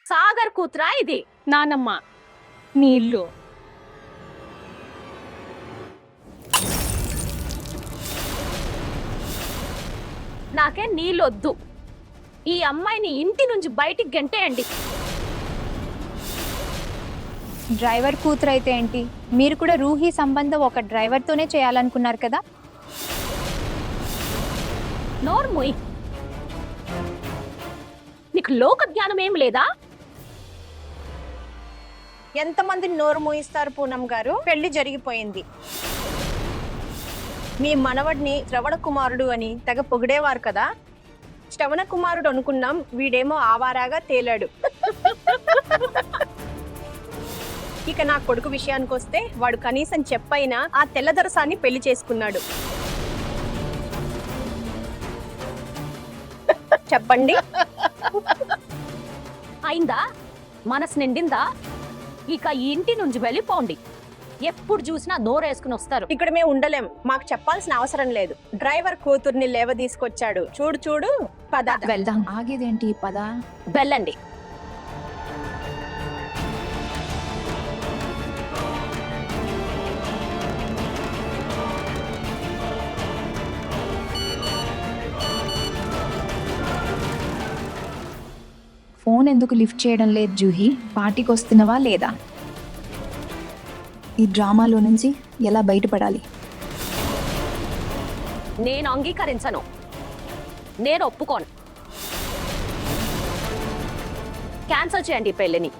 సాగర్ కూతురా ఇది? నానమ్మ నీ ఇల్లు. నాకే నీళ్ళొద్దు. ఈ అమ్మాయిని ఇంటి నుంచి బయటికి గెంటేయండి. డ్రైవర్ కూతురు అయితే ఏంటి? మీరు కూడా రూహీ సంబంధం ఒక డ్రైవర్తోనే చేయాలనుకున్నారు కదా? నోర్ముయ్, నీకు లోక జ్ఞానం ఏం లేదా? ఎంతమంది నోరు మూయిస్తారు పూనం గారు? పెళ్లి జరిగిపోయింది. మీ మనవడిని శ్రవణ కుమారుడు అని తెగ పొగిడేవారు కదా. శ్రవణ కుమారుడు అనుకున్నాం, వీడేమో ఆవారాగా తేలాడు. ఇక నా కొడుకు విషయానికి వస్తే వాడు కనీసం చెప్పైనా ఆ తెల్లదొరసాన్ని పెళ్లి చేసుకున్నాడు. చెప్పండి. అయిందా? మనసు నిండిందా? ఇక ఈ ఇంటి నుంచి వెళ్ళిపోండి. ఎప్పుడు చూసినా నోరేసుకుని వస్తారు. ఇక్కడ మేము ఉండలేం, మాకు చెప్పాల్సిన అవసరం లేదు. డ్రైవర్ కూతుర్ని లేవ తీసుకొచ్చాడు. చూడు చూడు, పద వెళ్దాం. ఆగేదేంటి? పద. వెళ్ళండి. ఫోన్ ఎందుకు లిఫ్ట్ చేయడం లేదు జూహీ? పార్టీకి వస్తున్నావా లేదా? ఈ డ్రామాలో నుంచి ఎలా బయటపడాలి? నేను అంగీకరించను, నేను ఒప్పుకోను. క్యాన్సిల్ చేయండి ఈ పెళ్లిని.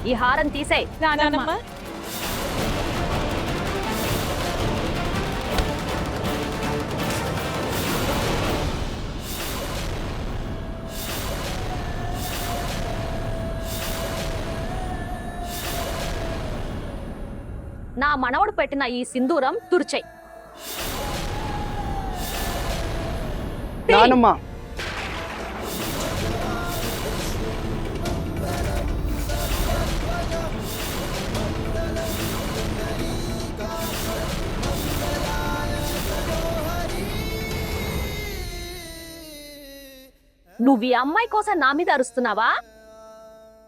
ఈ హారం తీసేయ్. నానమ్మ నా మనవడు పెట్టిన ఈ సింధూరం తుడిచేయ్. నానమ్మ, నువ్వు ఈ అమ్మాయి కోసం నా మీద అరుస్తున్నావా?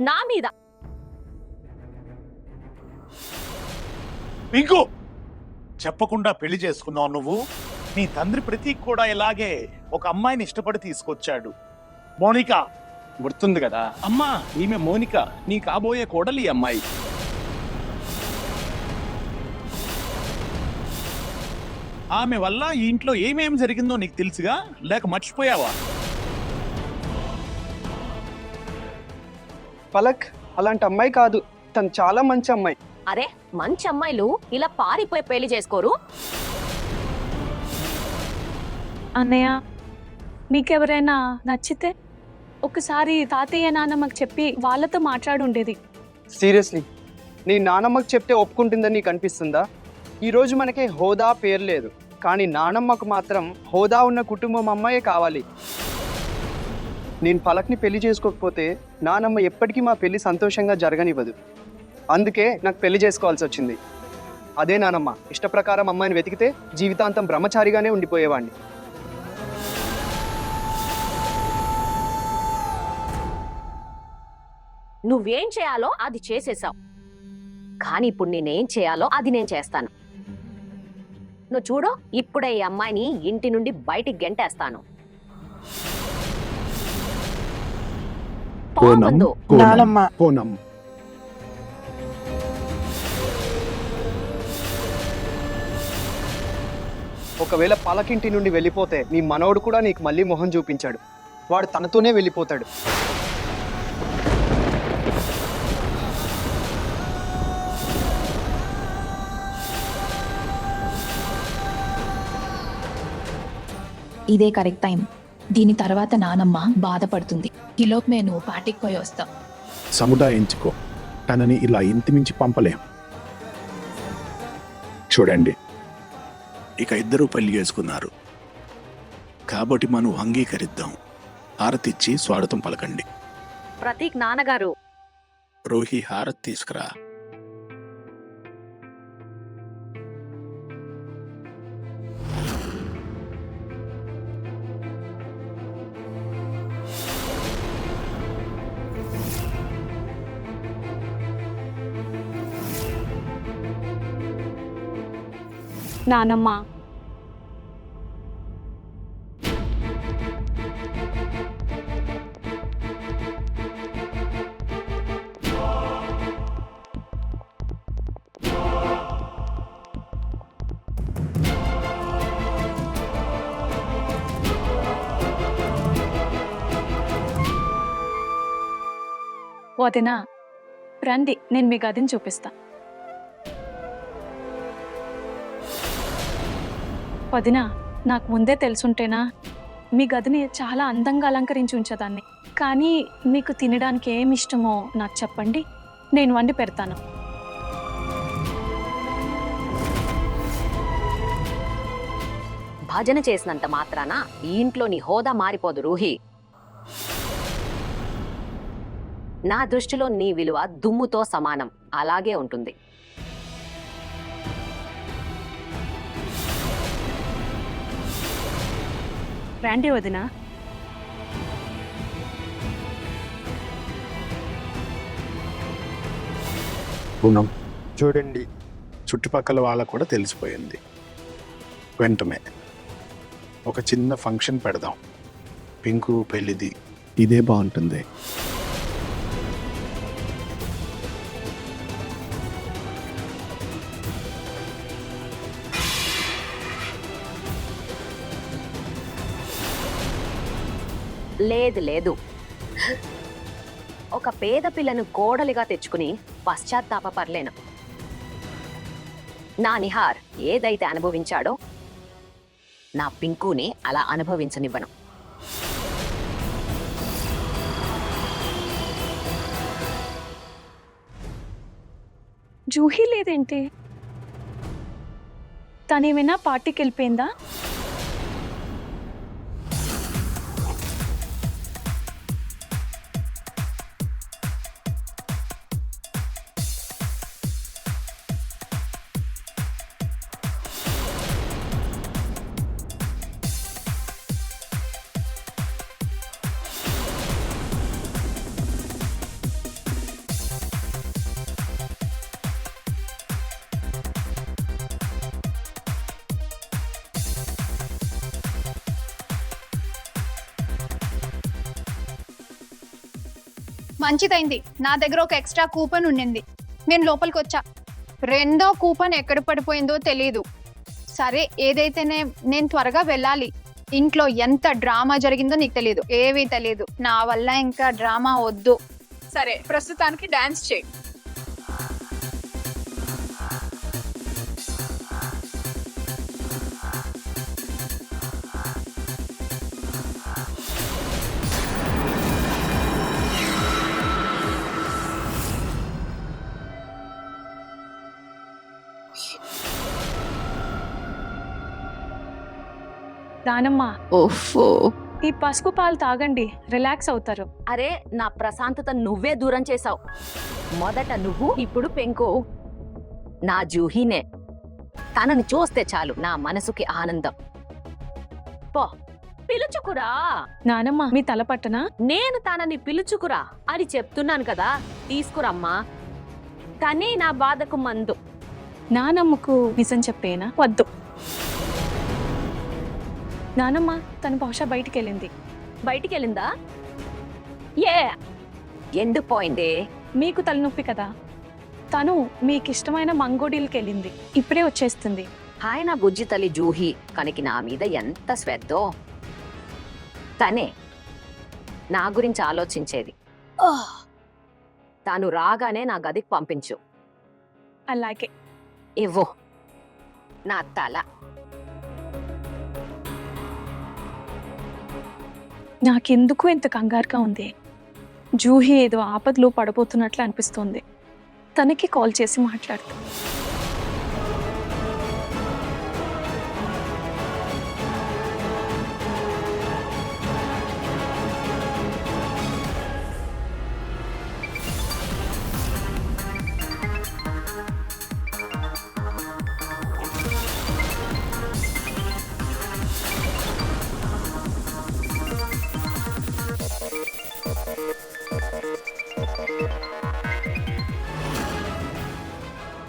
నా మీద? పింకు, చెప్పకుండా పెళ్లి చేసుకున్నావు నువ్వు. నీ తండ్రి ప్రతీక్ కూడా ఇలాగే ఒక అమ్మాయిని ఇష్టపడి తీసుకొచ్చాడు. మోనిక గుర్తుంది కదా అమ్మా, ఈమె మోనిక, నీ కాబోయే కోడలి అమ్మాయి. ఆమె వల్ల ఈ ఇంట్లో ఏమేం జరిగిందో నీకు తెలుసుగా, లేక మర్చిపోయావా? పలక్ అలాంటి అమ్మాయి కాదు, తను చాలా మంచి అమ్మాయి. అరే, మంచి అమ్మాయిలు ఇలా పారిపోయి పెళ్లి చేసుకోరు. అన్నయ్య, మీకెవరైనా నచ్చితే ఒకసారి తాతయ్య నాన్నమ్మకి చెప్పి వాళ్ళతో మాట్లాడుండేది. సీరియస్లీ, నీ నానమ్మకు చెప్తే ఒప్పుకుంటుందని నీకు అనిపిస్తుందా? ఈరోజు మనకి హోదా పేరు లేదు, కానీ నానమ్మకు మాత్రం హోదా ఉన్న కుటుంబం అమ్మాయే కావాలి. నేను పలక్ని పెళ్లి చేసుకోకపోతే నానమ్మ ఎప్పటికీ మా పెళ్లి సంతోషంగా జరగనివ్వదు. అందుకే నాకు పెళ్లి చేసుకోవాల్సి వచ్చింది. అదే నానమ్మ ఇష్టప్రకారం అమ్మాయిని వెతికితే జీవితాంతం బ్రహ్మచారిగానే ఉండిపోయేవాడిని. నువ్వేం చేయాలో అది చేసేసావు, కానీ ఇప్పుడు నేనేం చేయాలో అది నేను చేస్తాను. నువ్వు చూడు, ఇప్పుడే ఈ అమ్మాయిని ఇంటి నుండి బయటికి గెంటేస్తాను. పోవద్దు. పూనం, ఒకవేళ పలకింటి నుండి వెళ్ళిపోతే నీ మనవడు కూడా నీకు మళ్ళీ మొహం చూపించాడు. వాడు తనతోనే వెళ్ళిపోతాడు. ఇదే కరెక్ట్ టైం. దీని తర్వాత నానమ్మ బాధపడుతుంది. ఈలోపు నేను పార్టీకి పోయి వస్తా. సముదాయించుకో, తనని ఇలా ఇంటి మించి పంపలేం. చూడండి, ఇక ఇద్దరూ పెళ్లి చేసుకున్నారు కాబట్టి మనం అంగీకరిద్దాం. హారతిచ్చి స్వాగతం పలకండి. ప్రతీక్ నాన్నగారు, రోహి హారతి తీసుకురా. నానమ్మ, వదినా రండి, నేను మీ గదిని చూపిస్తా. వదినా, నాకు ముందే తెలుసుంటేనా మీ గదిని చాలా అందంగా అలంకరించి ఉంచేదాన్ని. కానీ మీకు తినడానికి ఏమి ఇష్టమో నాకు చెప్పండి, నేను వండి పెడతాను. భజన చేసినంత మాత్రాన ఈ ఇంట్లో నీ హోదా మారిపోదు రూహి. నా దృష్టిలో నీ విలువ దుమ్ముతో సమానం, అలాగే ఉంటుంది. రండి వదినా. పూనం, చూడండి, చుట్టుపక్కల వాళ్ళకు కూడా తెలిసిపోయింది. వెంటనే ఒక చిన్న ఫంక్షన్ పెడదాం. పింకు పెళ్ళిది ఇదే బాగుంటుంది. లేదు లేదు, ఒక పేద పిల్లను కోడలిగా తెచ్చుకుని పశ్చాత్తాపపర్లేను. నా నిహార్ ఏదైతే అనుభవించాడో నా పింకుని అలా అనుభవించనివ్వను. జూహీ లేదేంటి? తనేమైనా పార్టీకి వెళ్ళిపోయిందా? మంచిదైంది, నా దగ్గర ఒక ఎక్స్ట్రా కూపన్ ఉండింది. నేను లోపలికి వచ్చా. రెండో కూపన్ ఎక్కడ పడిపోయిందో తెలీదు. సరే, ఏదైతేనే నేను త్వరగా వెళ్ళాలి. ఇంట్లో ఎంత డ్రామా జరిగిందో నీకు తెలియదు, ఏమీ తెలియదు. నా వల్ల ఇంకా డ్రామా వద్దు. సరే, ప్రస్తుతానికి డాన్స్ చేయి. నానమ్మ, ఓఫో, ఈ పసుపు పాలు తాగండి, రిలాక్స్ అవుతారు. అరే నా ప్రశాంతత నువ్వే దూరం చేసావు. మొదట నువ్వు, ఇప్పుడు పెంకు. నా జూహీనే, తనని చూస్తే చాలు నా మనసుకి ఆనందం. పో, పిలుచుకురా. నానమ్మ, మీ తల పట్టనా? నేను తనని పిలుచుకురా అని చెప్తున్నాను కదా, తీసుకురమ్మా. తనే నా బాధకు మందు. నానమ్మకు నిజం చెప్పేనా? వద్దు. నానమ్మ, తను బహుశా బయటికి వెళ్ళింది. బయటికి వెళ్ళిందా? ఏ ఎండిపోయింది. మీకు తలనొప్పి కదా, తను మీకు ఇష్టమైన మంగోడీలకి వెళ్ళింది. ఇప్పుడే వచ్చేస్తుంది. హాయ్ నా బుజ్జి తల్లి జూహీ, కనికి నా మీద ఎంత శ్రద్ధో. తనే నా గురించి ఆలోచించేది. తాను రాగానే నా గదికి పంపించు. అలాగే. ఇవ్వు నా తల. నాకెందుకు ఇంత కంగారుగా ఉంది. జూహీ ఏదో ఆపదలో పడబోతున్నట్లు అనిపిస్తోంది. తనకి కాల్ చేసి మాట్లాడుతా.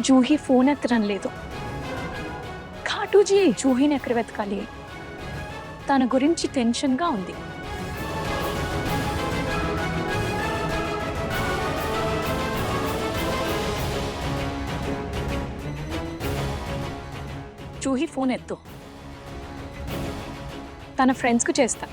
జూహీ ఫోన్ ఎత్తడం లేదు. కాటు చింటూజీ జూహీని ఎక్కడ వెతకాలి? తన గురించి టెన్షన్గా ఉంది. జూహీ ఫోన్ ఎత్తు. తన ఫ్రెండ్స్కు చేస్తా.